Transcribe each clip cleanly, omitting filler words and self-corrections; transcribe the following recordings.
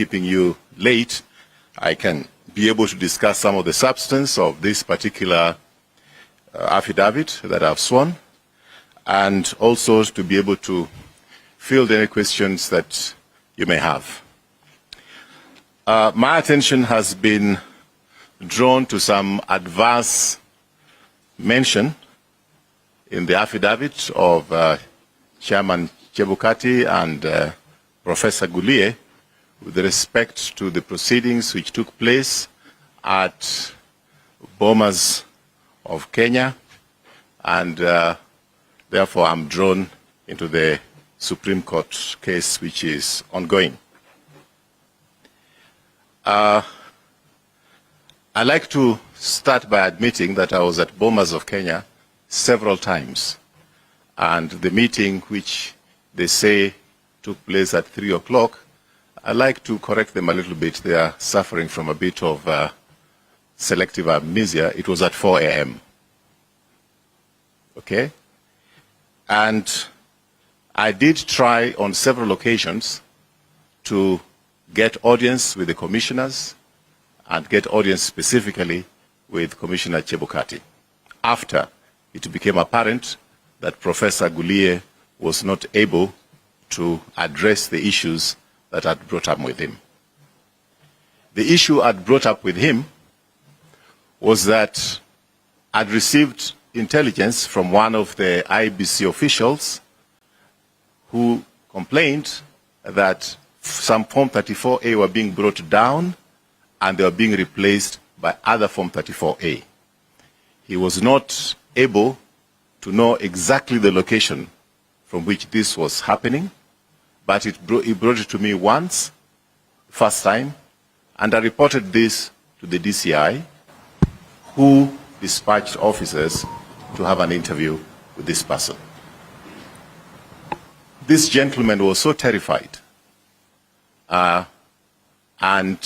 keeping you late, I can be able to discuss some of the substance of this particular affidavit that I've sworn, and also to be able to field any questions that you may have. My attention has been drawn to some adverse mention in the affidavit of Chairman Chebukati and Professor Gulie with respect to the proceedings which took place at Bomas of Kenya, and therefore I'm drawn into the Supreme Court case which is ongoing. I'd like to start by admitting that I was at Bomas of Kenya several times, and the meeting which they say took place at 3 o'clock, I'd like to correct them a little bit. They are suffering from a bit of selective amnesia. It was at 4 a.m. Okay? And I did try on several occasions to get audience with the commissioners and get audience specifically with Commissioner Chebukati after it became apparent that Professor Gulie was not able to address the issues that I'd brought up with him. The issue I'd brought up with him was that I'd received intelligence from one of the IBC officials who complained that some Form 34A were being brought down and they were being replaced by other Form 34A. He was not able to know exactly the location from which this was happening, but he brought it to me once, first time, and I reported this to the DCI, who dispatched officers to have an interview with this person. This gentleman was so terrified, and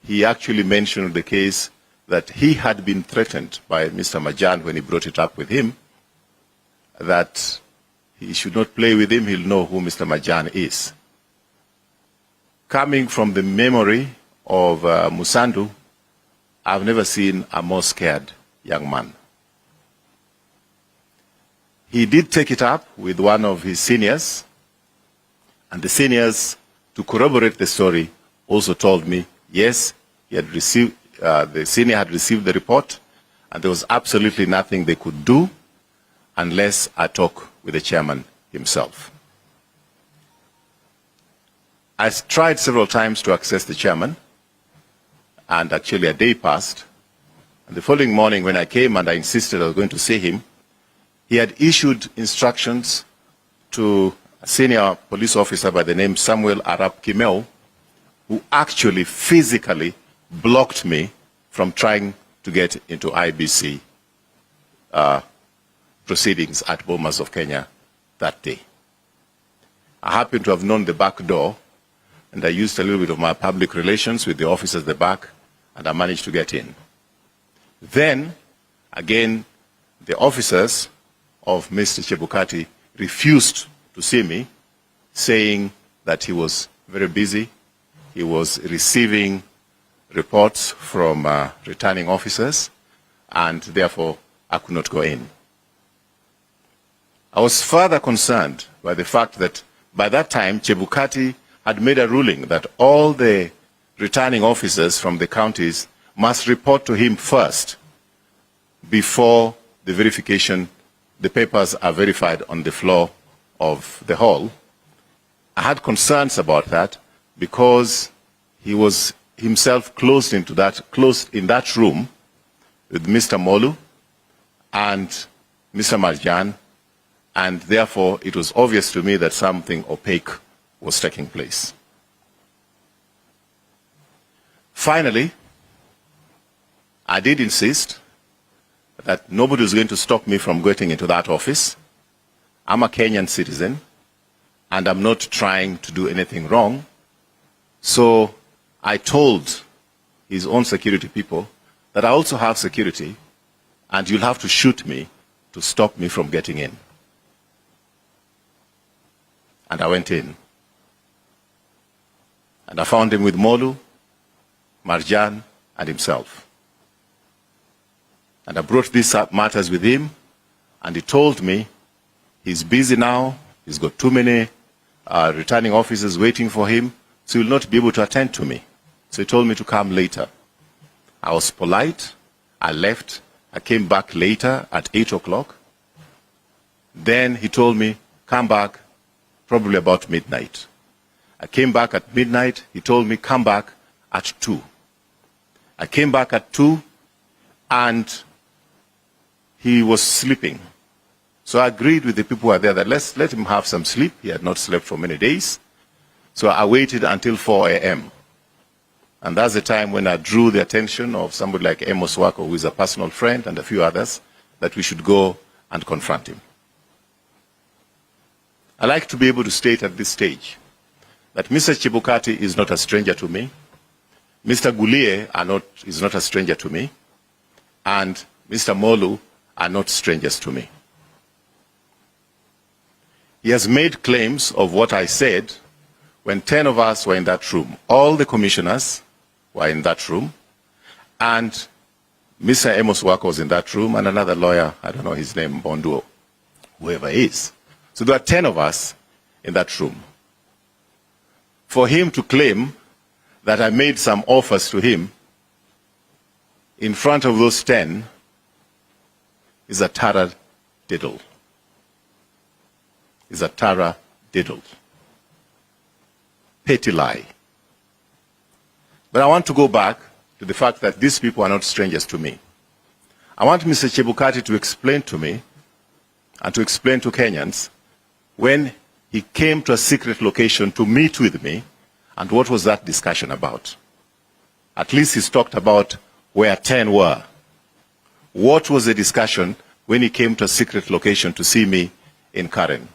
he actually mentioned the case that he had been threatened by Mr. Majan when he brought it up with him, that he should not play with him, he'll know who Mr. Majan is. Coming from the memory of Musandu, I've never seen a more scared young man. He did take it up with one of his seniors, and the seniors, to corroborate the story, also told me, yes, he had received, the senior had received the report, and there was absolutely nothing they could do unless I talk with the chairman himself. I tried several times to access the chairman, and actually a day passed. And the following morning when I came and I insisted I was going to see him, he had issued instructions to a senior police officer by the name Samuel Arap Kimeu, who actually physically blocked me from trying to get into IBC proceedings at Bomas of Kenya that day. I happened to have known the back door, and I used a little bit of my public relations with the officers at the back, and I managed to get in. Then, again, the officers of Mr. Chebukati refused to see me, saying that he was very busy. He was receiving reports from returning officers, and therefore I could not go in. I was further concerned by the fact that by that time Chebukati had made a ruling that all the returning officers from the counties must report to him first before the verification, the papers are verified on the floor of the hall. I had concerns about that because he was himself closed in that room with Mr. Molu and Mr. Marjan, and therefore it was obvious to me that something opaque was taking place. Finally, I did insist that nobody was going to stop me from getting into that office. I'm a Kenyan citizen, and I'm not trying to do anything wrong. So I told his own security people that I also have security, and you'll have to shoot me to stop me from getting in. And I went in. And I found him with Molu, Marjan, and himself. And I brought these matters with him, and he told me he's busy now, he's got too many returning officers waiting for him, so he will not be able to attend to me. So he told me to come later. I was polite, I left, I came back later at 8 o'clock. Then he told me, come back probably about midnight. I came back at midnight, he told me, come back at 2. I came back at 2, and he was sleeping. So I agreed with the people who were there that let's let him have some sleep. He had not slept for many days. So I waited until 4 a.m. And that's the time when I drew the attention of somebody like Amos Wako, who is a personal friend, and a few others, that we should go and confront him. I like to be able to state at this stage that Mr. Chebukati is not a stranger to me, Mr. Gulie is not a stranger to me, and Mr. Molu are not strangers to me. He has made claims of what I said when 10 of us were in that room. All the commissioners were in that room, and Mr. Amos Wako was in that room, and another lawyer, I don't know his name, Bonduo, whoever he is. So there are 10 of us in that room. For him to claim that I made some offers to him in front of those 10 is a tara diddle. Is a tara diddle. Petty lie. But I want to go back to the fact that these people are not strangers to me. I want Mr. Chebukati to explain to me and to explain to Kenyans when he came to a secret location to meet with me, and what was that discussion about? At least he's talked about where 10 were. What was the discussion when he came to a secret location to see me in Karen?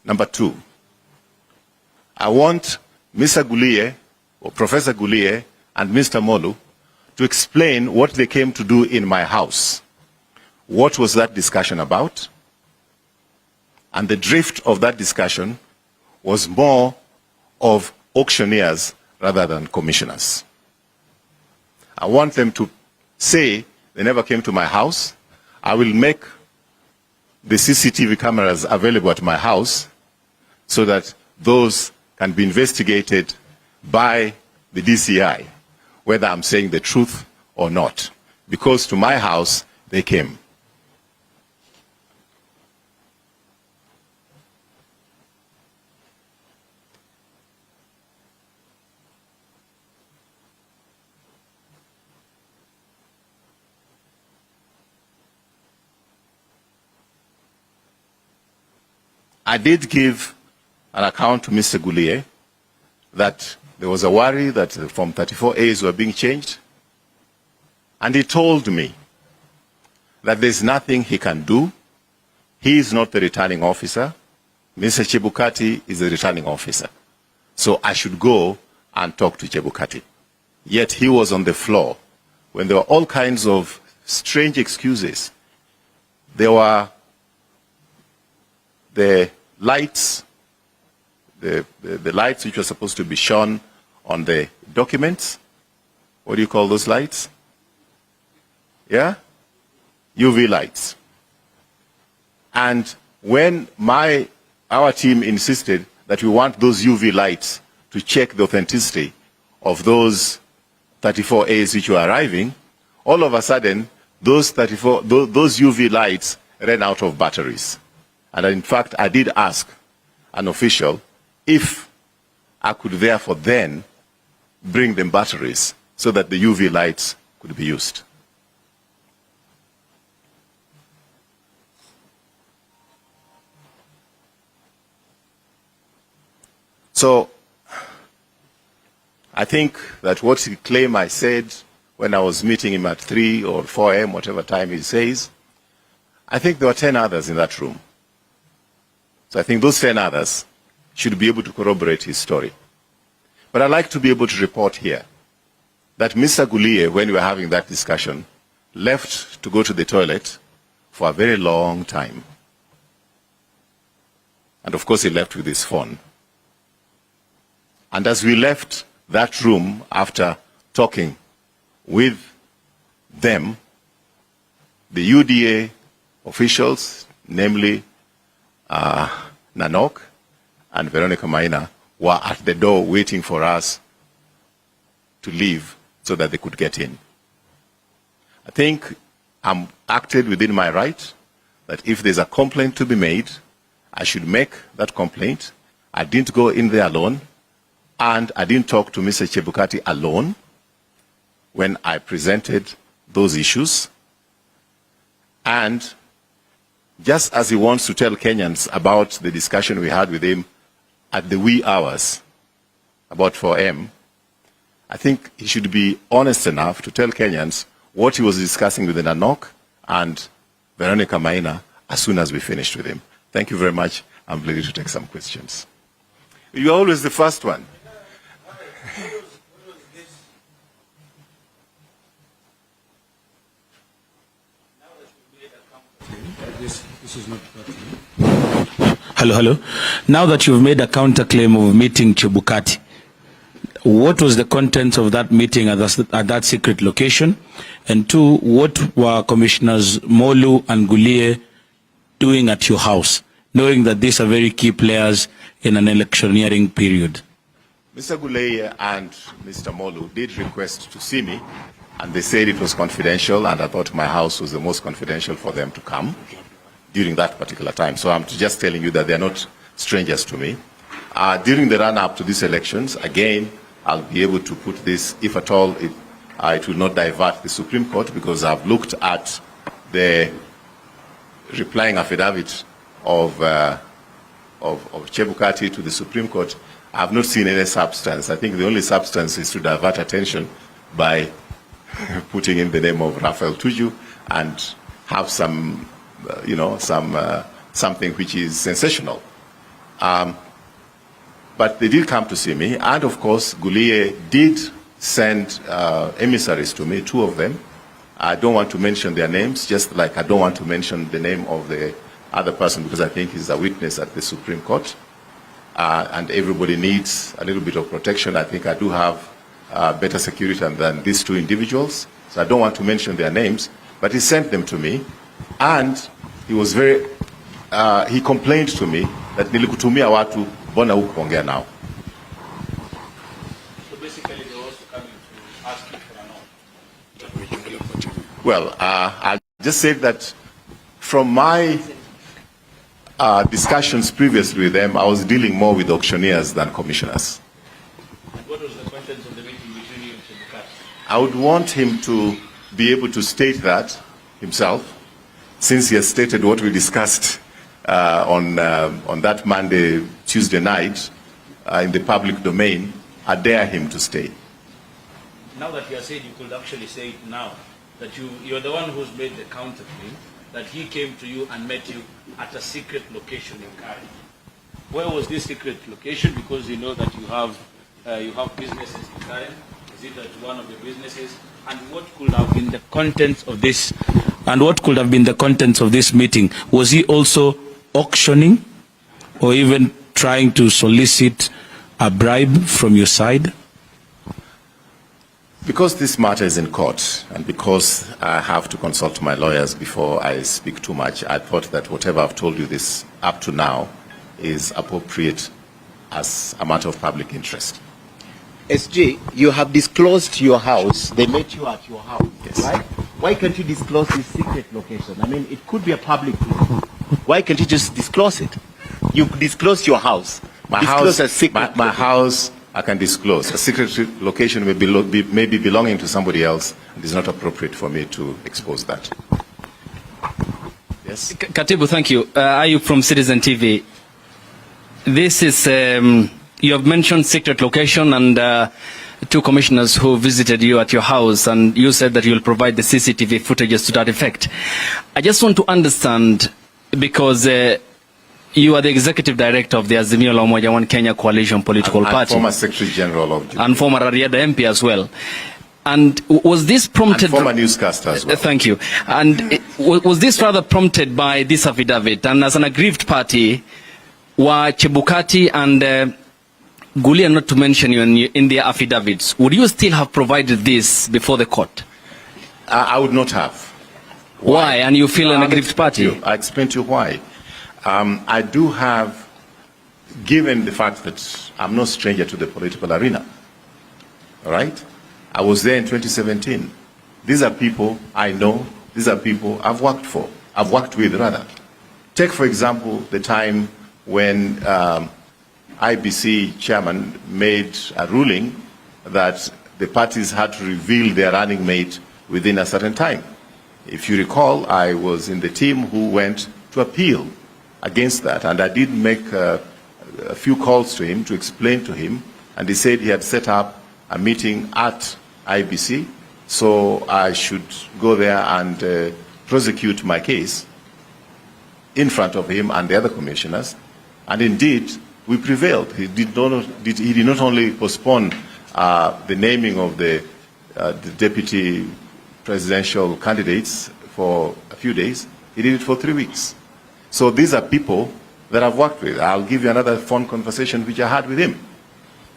Number 2, I want Mr. Gulie, or Professor Gulie, and Mr. Molu to explain what they came to do in my house. What was that discussion about? And the drift of that discussion was more of auctioneers rather than commissioners. I want them to say they never came to my house. I will make the CCTV cameras available at my house so that those can be investigated by the DCI, whether I'm saying the truth or not. Because to my house, they came. I did give an account to Mr. Gulie that there was a worry that Form 34As were being changed. And he told me that there's nothing he can do. He is not the returning officer. Mr. Chebukati is the returning officer. So I should go and talk to Chebukati. Yet he was on the floor when there were all kinds of strange excuses. There were the lights, the lights which were supposed to be shone on the documents. What do you call those lights? Yeah? UV lights. And when our team insisted that we want those UV lights to check the authenticity of those 34As which were arriving, all of a sudden, those UV lights ran out of batteries. And in fact, I did ask an official if I could therefore then bring them batteries so that the UV lights could be used. So I think that what he claimed I said when I was meeting him at 3 or 4 a.m., whatever time he says, I think there were 10 others in that room. So I think those 10 others should be able to corroborate his story. But I'd like to be able to report here that Mr. Gulie, when we were having that discussion, left to go to the toilet for a very long time. And of course he left with his phone. And as we left that room after talking with them, the UDA officials, namely Nanok and Veronica Maina, were at the door waiting for us to leave so that they could get in. I think I'm acted within my right that if there's a complaint to be made, I should make that complaint. I didn't go in there alone, and I didn't talk to Mr. Chebukati alone when I presented those issues. And just as he wants to tell Kenyans about the discussion we had with him at the wee hours about 4M, I think he should be honest enough to tell Kenyans what he was discussing with Nanok and Veronica Maina as soon as we finished with him. Thank you very much. I'm ready to take some questions. You're always the first one. This is not Hello. Now that you've made a counterclaim of meeting Chebukati, what was the contents of that meeting at that secret location? And two, what were Commissioners Molu and Gulie doing at your house, knowing that these are very key players in an electioneering period? Mr. Gulie and Mr. Molu did request to see me, and they said it was confidential, and I thought my house was the most confidential for them to come during that particular time. So I'm just telling you that they're not strangers to me. During the run-up to these elections, again, I'll be able to put this, if at all, it will not divert the Supreme Court, because I've looked at the replying affidavit of Chebukati to the Supreme Court. I've not seen any substance. I think the only substance is to divert attention by putting in the name of Raphael Tuju and have some, something which is sensational. But they did come to see me, and of course, Gulie did send emissaries to me, 2 of them. I don't want to mention their names, just like I don't want to mention the name of the other person, because I think he's a witness at the Supreme Court. And everybody needs a little bit of protection. I think I do have better security than these 2 individuals. So I don't want to mention their names, but he sent them to me. And he was he complained to me that nilikutumia watu bona hukuongea now. So basically they were also coming to ask you for an order. Well, I just said that from my discussions previously with them, I was dealing more with auctioneers than commissioners. And what was the contents of the meeting between you and Chebukati? I would want him to be able to state that himself, since he has stated what we discussed on that Monday, Tuesday night in the public domain. I dare him to stay. Now that you are saying, you could actually say it now, that you're the one who's made the counterclaim, that he came to you and met you at a secret location in Kari. Where was this secret location? Because you know that you have businesses in Karen. Is it at one of your businesses? And what could have been the contents of this? And what could have been the contents of this meeting? Was he also auctioning, or even trying to solicit a bribe from your side? Because this matter is in court, and because I have to consult my lawyers before I speak too much, I thought that whatever I've told you this up to now is appropriate as a matter of public interest. SG, you have disclosed your house. They met you at your house, yes, right? Why can't you disclose this secret location? I mean, it could be a public place. Why can't you just disclose it? You disclosed your house. My house, I can disclose. A secret location may be belonging to somebody else. It is not appropriate for me to expose that. Yes? Katibu, thank you. Ayub from Citizen TV. This is, you have mentioned secret location and 2 commissioners who visited you at your house, and you said that you will provide the CCTV footages to that effect. I just want to understand, because you are the executive director of the Azimio la Umoja One Kenya Coalition political party. And former Secretary General of Jubilee. And former Ariada MP as well. And was this prompted... And former newscaster as well. Thank you. And was this rather prompted by this affidavit? And as an aggrieved party, were Chebukati and Gulia not to mention you in their affidavits, would you still have provided this before the court? I would not have. Why? And you feel an aggrieved party? I explain to you why. I do have, given the fact that I'm no stranger to the political arena, all right? I was there in 2017. These are people I know. These are people I've worked with rather. Take, for example, the time when IBC chairman made a ruling that the parties had to reveal their running mate within a certain time. If you recall, I was in the team who went to appeal against that, and I did make a few calls to him to explain to him, and he said he had set up a meeting at IBC, so I should go there and prosecute my case in front of him and the other commissioners, and indeed we prevailed. He did not only postpone the naming of the deputy presidential candidates for a few days, he did it for 3 weeks. So these are people that I've worked with. I'll give you another phone conversation which I had with him.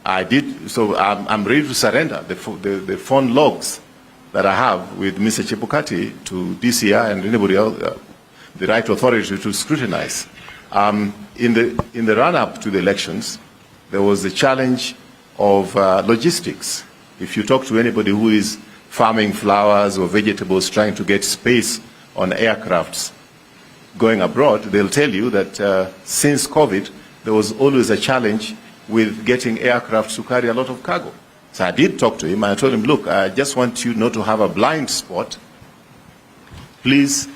I'm ready to surrender the phone logs that I have with Mr. Chebukati to DCI and anybody else, the right authority to scrutinize. In the run-up to the elections, there was the challenge of logistics. If you talk to anybody who is farming flowers or vegetables, trying to get space on aircrafts going abroad, they'll tell you that since COVID, there was always a challenge with getting aircraft to carry a lot of cargo. So I did talk to him, and I told him, look, I just want you not to have a blind spot. Please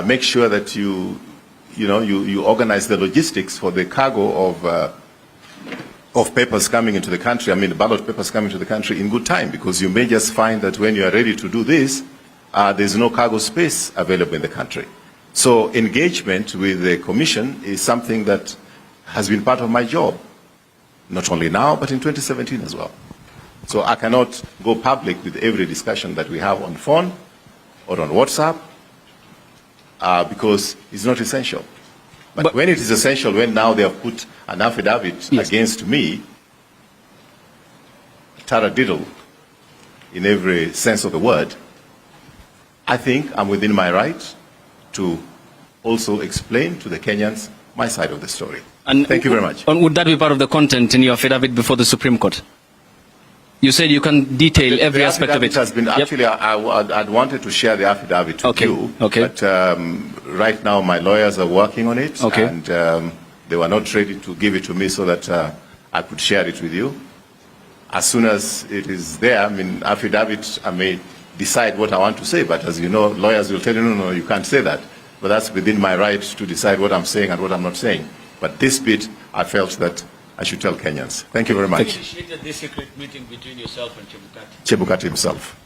make sure that you organize the logistics for the cargo of papers coming into the country, the ballot papers coming to the country in good time, because you may just find that when you are ready to do this, there's no cargo space available in the country. So engagement with the Commission is something that has been part of my job, not only now, but in 2017 as well. So I cannot go public with every discussion that we have on phone or on WhatsApp because it's not essential. But when it is essential, when now they have put an affidavit against me, taradiddle in every sense of the word, I think I'm within my right to also explain to the Kenyans my side of the story. And thank you very much. And would that be part of the content in your affidavit before the Supreme Court? You said you can detail every aspect of it. Has been, actually, I'd wanted to share the affidavit with you, but right now my lawyers are working on it, and they were not ready to give it to me so that I could share it with you. As soon as it is there, affidavit, I may decide what I want to say, but as you know, lawyers will tell you, no, you can't say that. But that's within my right to decide what I'm saying and what I'm not saying. But this bit, I felt that I should tell Kenyans. Thank you very much. Who initiated this secret meeting between yourself and Chebukati? Chebukati himself.